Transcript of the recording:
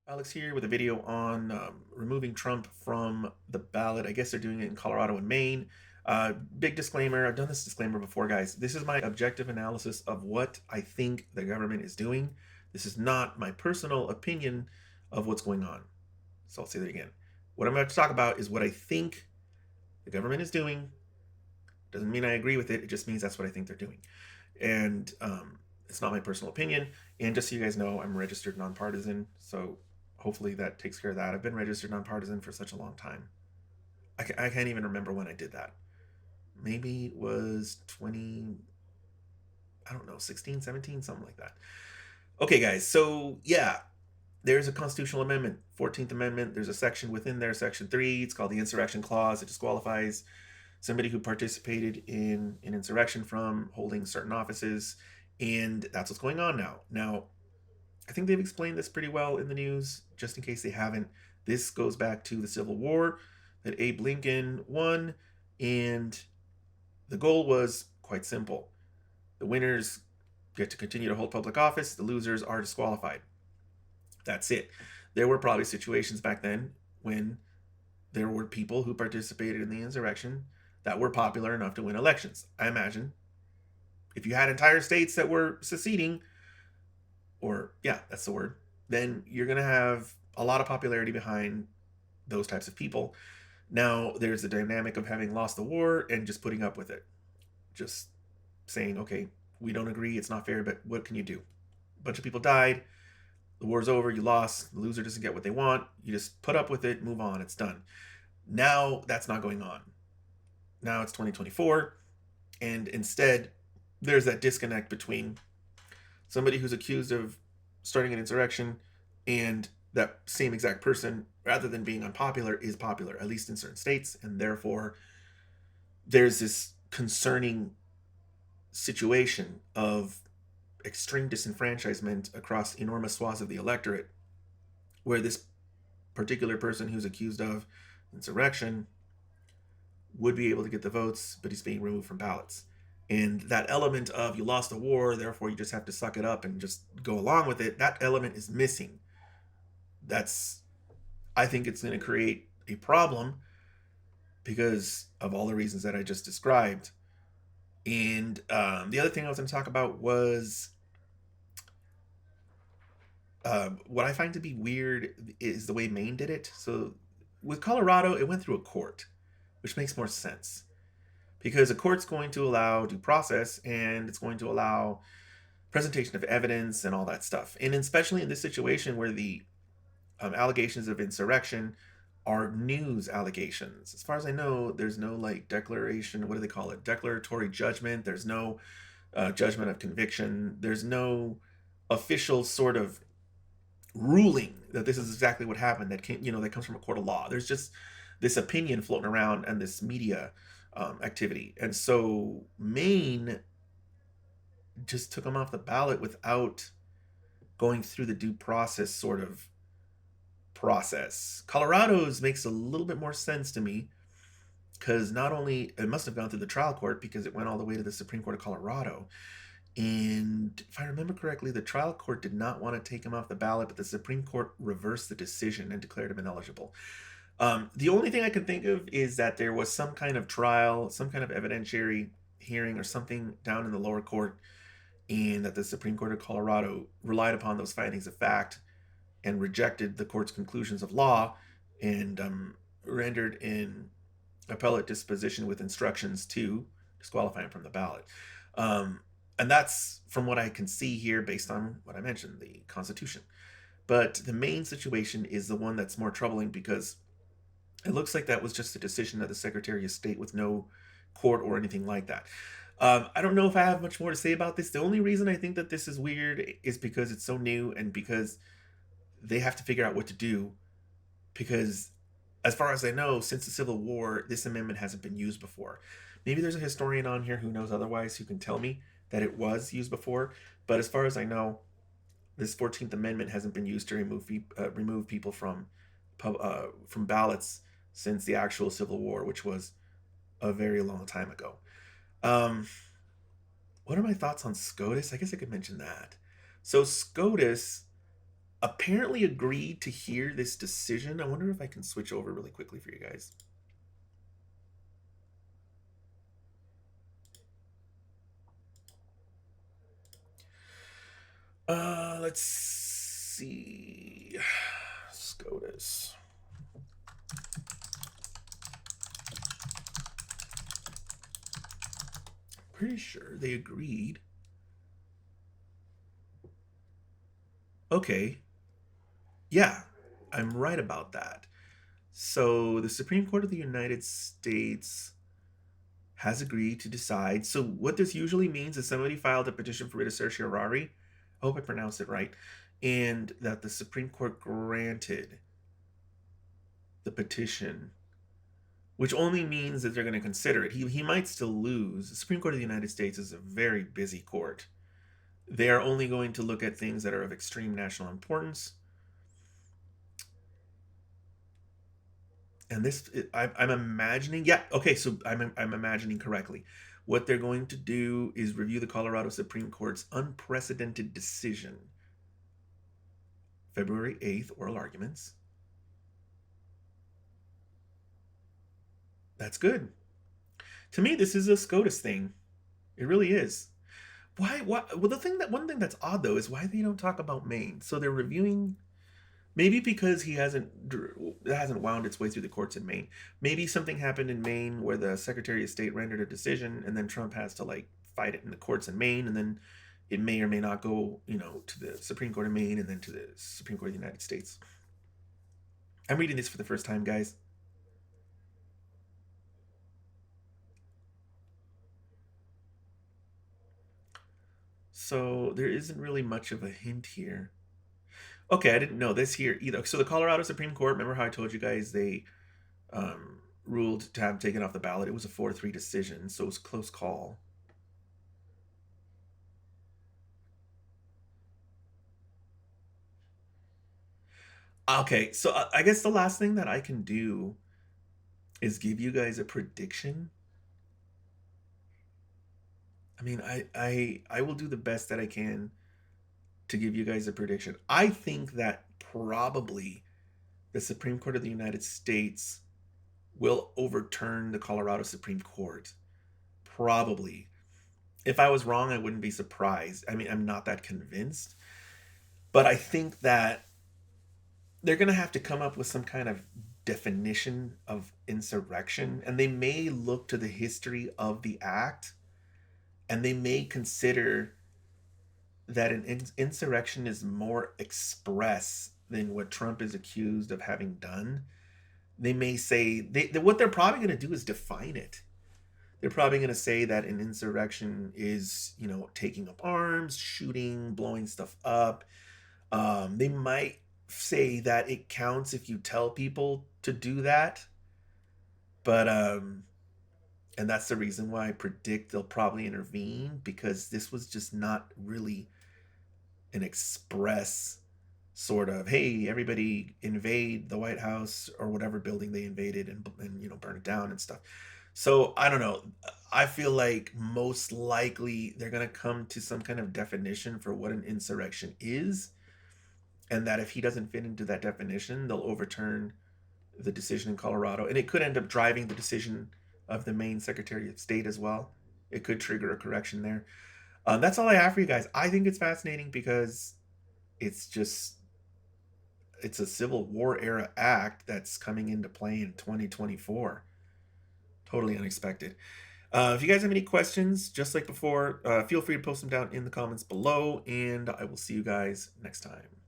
Alex here with a video on removing Trump from the ballot. I guess they're doing it in Colorado and Maine. Big disclaimer, I've done this disclaimer before, guys. This is my objective analysis of what I think the government is doing. This is not my personal opinion of what's going on. So I'll say that again. What I'm about to talk about is what I think the government is doing. Doesn't mean I agree with it, it just means that's what I think they're doing. And it's not my personal opinion. And just so you guys know, I'm registered nonpartisan, so hopefully that takes care of that. I've been registered nonpartisan for such a long time. I can't even remember when I did that. Maybe it was 20, I don't know, 16, 17, something like that. Okay, guys, so yeah, there's a constitutional amendment, 14th Amendment. There's a section within there, Section 3. It's called the Insurrection Clause. It disqualifies somebody who participated in an insurrection from holding certain offices. And that's what's going on now. Now, I think they've explained this pretty well in the news. Just in case they haven't, this goes back to the Civil War that Abe Lincoln won. And the goal was quite simple: the winners get to continue to hold public office, the losers are disqualified. That's it. There were probably situations back then when there were people who participated in the insurrection that were popular enough to win elections. I imagine if you had entire states that were seceding, or yeah, that's the word, then you're going to have a lot of popularity behind those types of people. Now, there's the dynamic of having lost the war and just putting up with it. Just saying, okay, we don't agree, it's not fair, but what can you do? A bunch of people died, the war's over, you lost, the loser doesn't get what they want, you just put up with it, move on, it's done. Now, that's not going on. Now it's 2024, and instead, there's that disconnect between somebody who's accused of starting an insurrection and that same exact person, rather than being unpopular, is popular, at least in certain states, and therefore there's this concerning situation of extreme disenfranchisement across enormous swaths of the electorate, where this particular person who's accused of insurrection would be able to get the votes, but he's being removed from ballots. And that element of you lost the war, therefore you just have to suck it up and just go along with it, that element is missing. That's, I think it's going to create a problem because of all the reasons that I just described. And the other thing I was going to talk about was what I find to be weird is the way Maine did it. So with Colorado, it went through a court, which makes more sense because a court's going to allow due process and it's going to allow presentation of evidence and all that stuff. And especially in this situation where the allegations of insurrection are news allegations. As far as I know, there's no like declaration, what do they call it? Declaratory judgment. There's no judgment of conviction. There's no official sort of ruling that this is exactly what happened that came, that comes from a court of law. There's just this opinion floating around and this media activity. And so Maine just took them off the ballot without going through the due process sort of process. Colorado's makes a little bit more sense to me because not only it must have gone through the trial court because it went all the way to the Supreme Court of Colorado. And if I remember correctly, the trial court did not want to take him off the ballot, but the Supreme Court reversed the decision and declared him ineligible. The only thing I can think of is that there was some kind of trial, some kind of evidentiary hearing or something down in the lower court, and that the Supreme Court of Colorado relied upon those findings of fact and rejected the court's conclusions of law and rendered an appellate disposition with instructions to disqualify him from the ballot. And that's from what I can see here based on what I mentioned, the Constitution. But the main situation is the one that's more troubling because it looks like that was just a decision of the Secretary of State with no court or anything like that. I don't know if I have much more to say about this. The only reason I think that this is weird is because it's so new and because they have to figure out what to do. Because, as far as I know, since the Civil War, this amendment hasn't been used before. Maybe there's a historian on here who knows otherwise who can tell me that it was used before. But as far as I know, this 14th Amendment hasn't been used to remove people from ballots since the actual Civil War, which was a very long time ago. Um, what are my thoughts on SCOTUS? I guess I could mention that. So SCOTUS apparently agreed to hear this decision. I wonder if I can switch over really quickly for you guys. Let's see. SCOTUS. Pretty sure they agreed. Okay. Yeah, I'm right about that. So the Supreme Court of the United States has agreed to decide. So what this usually means is somebody filed a petition for writ of certiorari. I hope I pronounced it right. And that the Supreme Court granted the petition, which only means that they're going to consider it. He might still lose. The Supreme Court of the United States is a very busy court. They are only going to look at things that are of extreme national importance. And this, I'm imagining, yeah, okay, so I'm imagining correctly. What they're going to do is review the Colorado Supreme Court's unprecedented decision, February 8th, oral arguments. That's good. To me, this is a SCOTUS thing. It really is. Why? Well, one thing that's odd though is why they don't talk about Maine. So they're reviewing. Maybe because it hasn't wound its way through the courts in Maine. Maybe something happened in Maine where the Secretary of State rendered a decision, and then Trump has to like fight it in the courts in Maine, and then it may or may not go, to the Supreme Court of Maine and then to the Supreme Court of the United States. I'm reading this for the first time, guys. So there isn't really much of a hint here. Okay, I didn't know this here either. So the Colorado Supreme Court, remember how I told you guys they ruled to have taken off the ballot? It was a 4-3 decision, so it was a close call. Okay, so I guess the last thing that I can do is give you guys a prediction. I mean, I will do the best that I can to give you guys a prediction. I think that probably the Supreme Court of the United States will overturn the Colorado Supreme Court. Probably. If I was wrong, I wouldn't be surprised. I mean, I'm not that convinced, but I think that they're going to have to come up with some kind of definition of insurrection, and they may look to the history of the act, and they may consider that an insurrection is more express than what Trump is accused of having done. They may say what they're probably going to do is define it. They're probably going to say that an insurrection is, taking up arms, shooting, blowing stuff up. They might say that it counts if you tell people to do that. But and that's the reason why I predict they'll probably intervene, because this was just not really an express sort of, hey, everybody invade the White House or whatever building they invaded and burn it down and stuff. So I don't know. I feel like most likely they're going to come to some kind of definition for what an insurrection is, and that if he doesn't fit into that definition, they'll overturn the decision in Colorado, and it could end up driving the decision of the Maine Secretary of State as well. It could trigger a correction there. That's all I have for you guys. I think it's fascinating because it's a Civil War era act that's coming into play in 2024. Totally unexpected. If you guys have any questions, just like before, feel free to post them down in the comments below, and I will see you guys next time.